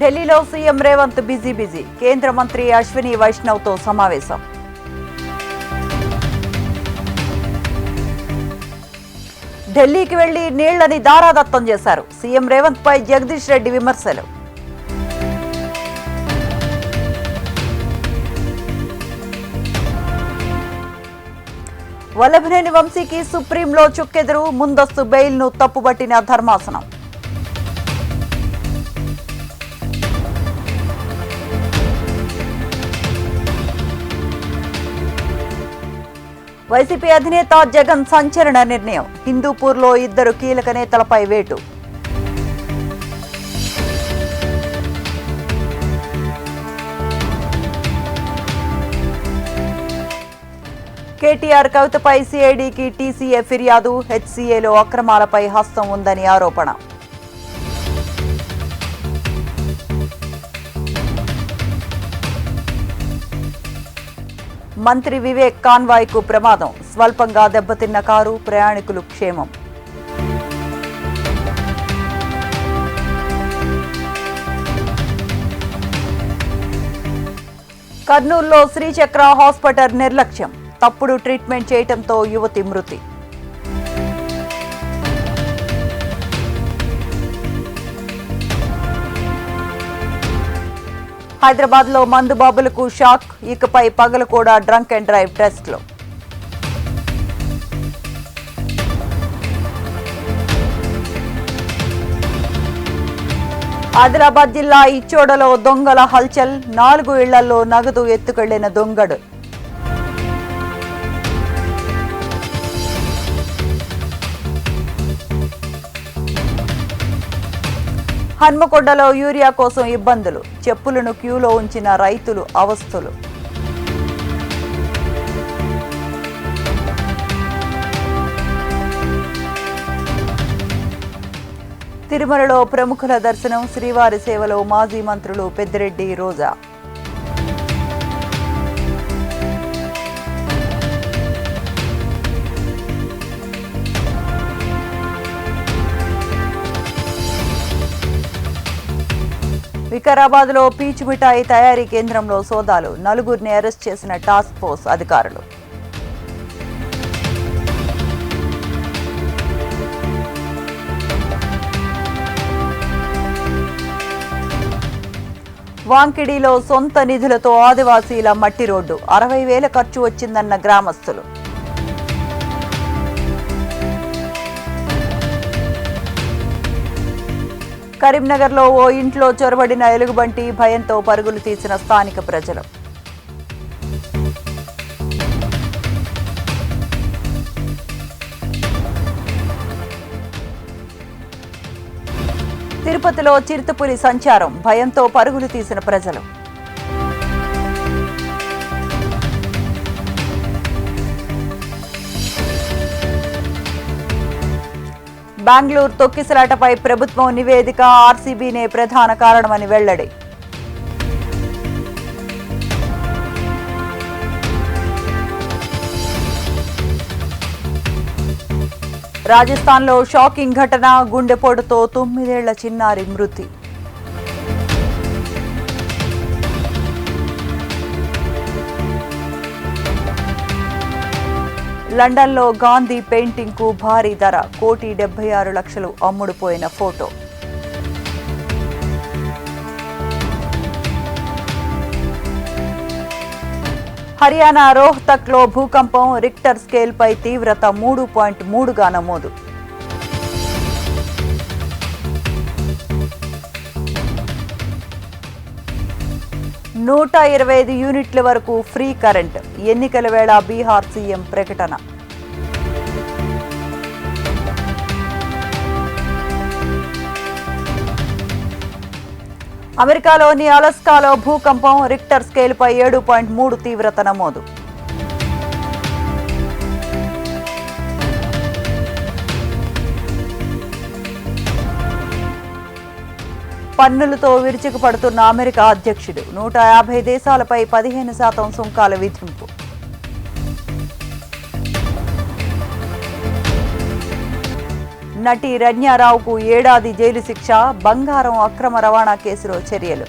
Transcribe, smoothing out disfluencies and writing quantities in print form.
ఢిల్లీలో CM Revanth busy. కేంద్ర మంత్రి అశ్విని వైష్ణవ్తో సమావేశం. ఢిల్లీకి వెళ్లి నీళ్లని దారాదత్తం చేశారు. సీఎం రేవంత్ పై జగదీష్ రెడ్డి విమర్శలు. వల్లభనేని వంశీకి సుప్రీంలో చుక్కెదురు. ముందస్తు బెయిల్ను తప్పుబట్టిన ధర్మాసనం. వైసీపీ అధినేత జగన్ సంచలన నిర్ణయం. హిందూపూర్లో 2 కీలక నేతలపై వేటు. కేటీఆర్ కవితపై సిఐడికి టీసీఏ ఫిర్యాదు. హెచ్సీఏలో అక్రమాలపై హస్తం ఉందని ఆరోపణ. మంత్రి వివేక్ కాన్వాయ్కు ప్రమాదం. స్వల్పంగా దెబ్బతిన్న కారు. ప్రయాణికులు క్షేమం. కర్నూలులో శ్రీచక్ర హాస్పిటల్ నిర్లక్ష్యం. తప్పుడు ట్రీట్మెంట్ చేయడంతో యువతి మృతి. హైదరాబాద్లో మందు బాబులకు షాక్. ఇకపై పగలు కూడా డ్రంక్ అండ్ డ్రైవ్ టెస్టులు. ఆదిలాబాద్ జిల్లా ఇచ్చోడలో దొంగల హల్చల్. 4 ఇళ్లలో నగదు ఎత్తుకెళ్లిన దొంగడు. హన్మకొండలో యూరియా కోసం ఇబ్బందులు. చెప్పులను క్యూలో ఉంచిన రైతులు అవస్థలు. తిరుమలలో ప్రముఖుల దర్శనం. శ్రీవారి సేవలో మాజీ మంత్రులు పెద్దిరెడ్డి, రోజా. వికారాబాద్లో పీచు మిఠాయి తయారీ కేంద్రంలో సోదాలు. 4గురిని అరెస్ట్ చేసిన టాస్క్ ఫోర్స్ అధికారులు. వాంకిడిలో సొంత నిధులతో ఆదివాసీల మట్టి రోడ్డు. 60,000 ఖర్చు వచ్చిందన్న గ్రామస్తులు. కరీంనగర్లో ఓ ఇంట్లో చొరబడిన ఎలుగుబంటి. భయంతో పరుగులు తీసిన స్థానిక ప్రజలు. తిరుపతిలో చిరుతపులి సంచారం. భయంతో పరుగులు తీసిన ప్రజలు. బెంగళూరు తొక్కిసలాటపై ప్రభుత్వం నివేదిక. ఆర్సీబీనే ప్రధాన కారణమని వెల్లడి. రాజస్థాన్లో షాకింగ్ ఘటన. గుండెపోటుతో 9 ఏళ్ల చిన్నారి మృతి. లండన్లో గాంధీ పెయింటింగ్కు భారీ ధర. 1,76,00,000 అమ్ముడుపోయిన ఫోటో. హర్యానా రోహ్తక్లో భూకంపం. రిక్టర్ స్కేల్పై తీవ్రత 3.3గా నమోదు. నూట 25 యూనిట్ల వరకు ఫ్రీ కరెంట్. ఎన్నికల వేళ బీహార్ సీఎం ప్రకటన. అమెరికాలోని అలస్కాలో భూకంపం. రిక్టర్ స్కేల్పై 7.3 తీవ్రత నమోదు. పన్నులతో విరుచుకుపడుతున్న అమెరికా అధ్యక్షుడు. 150 దేశాలపై 15% సుంకాల విధింపు. నటి రన్యారావుకు ఏడాది జైలు శిక్ష, బంగారం అక్రమ రవాణా కేసులో చర్యలు.